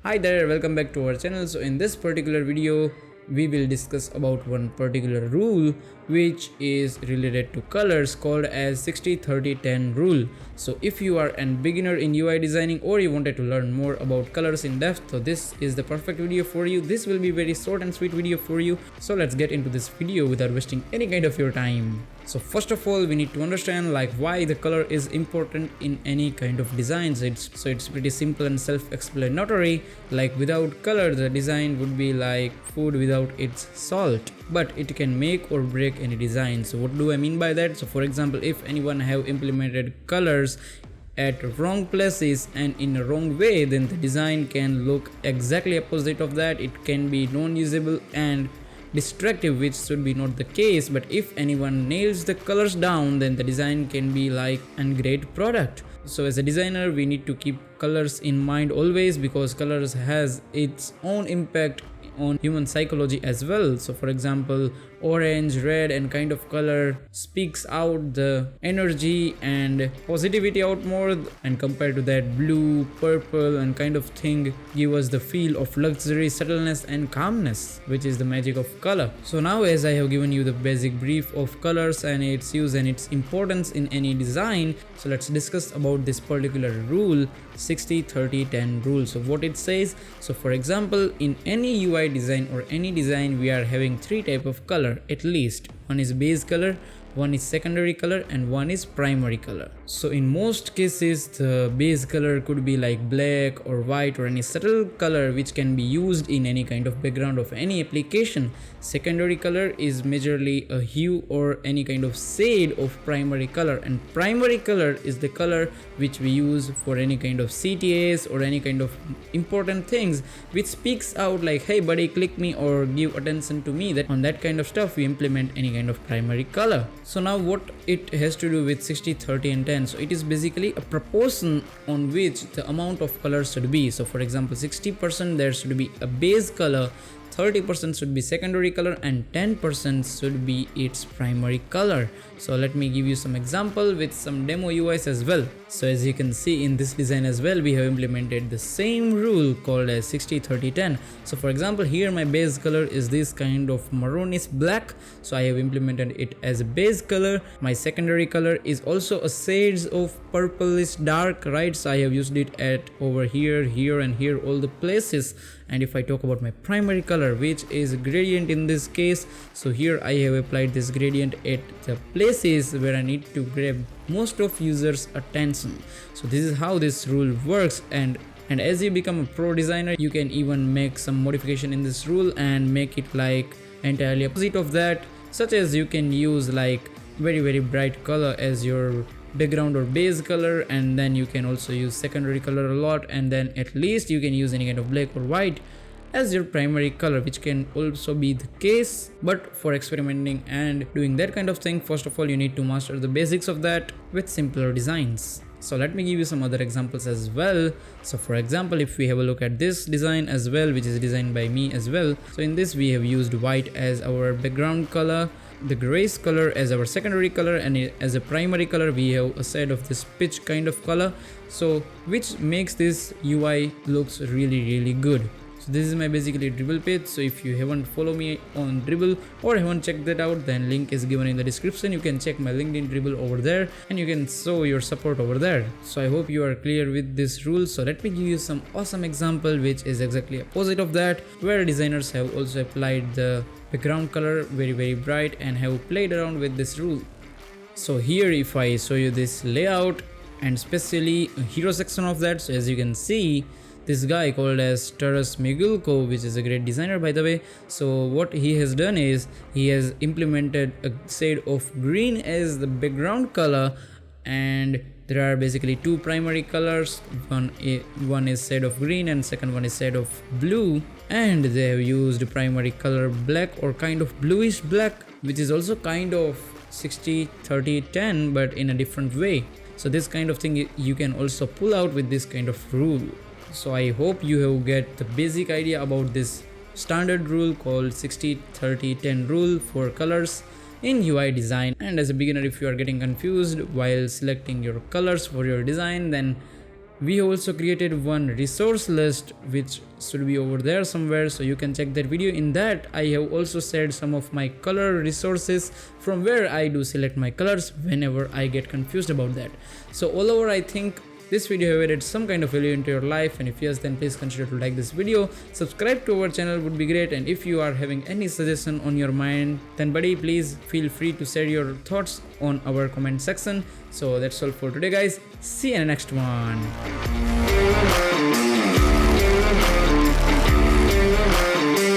Hi there, welcome back to our channel. So in this particular video we will discuss about one particular rule which is related to colors called as 60-30-10 rule. So if you are a beginner in UI designing or you wanted to learn more about colors in depth, so this is the perfect video for you. This will be very short and sweet video for you. So let's get into this video without wasting any kind of your time. So first of all, we need to understand why the color is important in any kind of designs. It's pretty simple and self-explanatory. Like without color, the design would be like food without its salt, but it can make or break any design. So what do I mean by that? So for example, if anyone have implemented colors at wrong places and in a wrong way, then the design can look exactly opposite of that. It can be non-usable and destructive, which should be not the case. But if anyone nails the colors down, then the design can be like a great product. So as a designer, we need to keep colors in mind always, because colors has its own impact on human psychology as well. So for example, orange, red and kind of color speaks out the energy and positivity out more, and compared to that, blue, purple and kind of thing give us the feel of luxury, subtleness and calmness, which is the magic of color. So now, as I have given you the basic brief of colors and its use and its importance in any design, so let's discuss about this particular rule, 60-30-10 rule. So what it says, so for example, in any UI design or any design, we are having three type of color at least. One is base color, one is secondary color and one is primary color. So in most cases, the base color could be like black or white or any subtle color which can be used in any kind of background of any application. Secondary color is majorly a hue or any kind of shade of primary color, and primary color is the color which we use for any kind of CTAs or any kind of important things which speaks out like, hey buddy, click me or give attention to me. That on that kind of stuff we implement any kind of primary color. So now what it has to do with 60, 30 and 10. So it is basically a proportion on which the amount of colors should be. So for example, 60% there should be a base color, 30% should be secondary color and 10% should be its primary color. So let me give you some example with some demo UIs as well. So as you can see in this design as well, we have implemented the same rule called as 60-30-10. So for example, here my base color is this kind of maroonish black, so I have implemented it as a base color. My secondary color is also a shades of purplish dark, right? So I have used it at over here, here and here, all the places. And if I talk about my primary color, which is gradient in this case, so here I have applied this gradient at the places where I need to grab most of users' attention. So this is how this rule works, and as you become a pro designer, you can even make some modification in this rule and make it like entirely opposite of that, such as you can use like very bright color as your background or base color, and then you can also use secondary color a lot, and then at least you can use any kind of black or white as your primary color, which can also be the case. But for experimenting and doing that kind of thing, first of all you need to master the basics of that with simpler designs. So let me give you some other examples as well. So for example, if we have a look at this design as well, which is designed by me as well, so in this we have used white as our background color, the grayish color as our secondary color, and as a primary color we have a set of this pitch kind of color, so which makes this UI looks really good. So this is my basically dribble page. So if you haven't followed me on dribble or haven't checked that out, then link is given in the description. You can check my LinkedIn dribble over there and you can show your support over there. So I hope you are clear with this rule. So let me give you some awesome example which is exactly opposite of that, where designers have also applied the background color very bright and have played around with this rule. So here if I show you this layout and especially a hero section of that, so as you can see, this guy called as Taras Migulko, which is a great designer by the way. So what he has done is he has implemented a shade of green as the background color, and there are basically two primary colors. One is shade of green and second one is shade of blue, and they have used primary color black or kind of bluish black, which is also kind of 60-30-10 but in a different way. So this kind of thing you can also pull out with this kind of rule. So I hope you have get the basic idea about this standard rule called 60-30-10 rule for colors in UI design. And as a beginner, if you are getting confused while selecting your colors for your design, then We have also created one resource list which should be over there somewhere, so you can check that video. In that I have also shared some of my color resources from where I do select my colors whenever I get confused about that. So all over, I think this video have added some kind of value into your life, and if yes, then please consider to like this video, subscribe to our channel would be great, and if you are having any suggestion on your mind, then buddy, please feel free to share your thoughts on our comment section. So that's all for today guys, see you in the next one.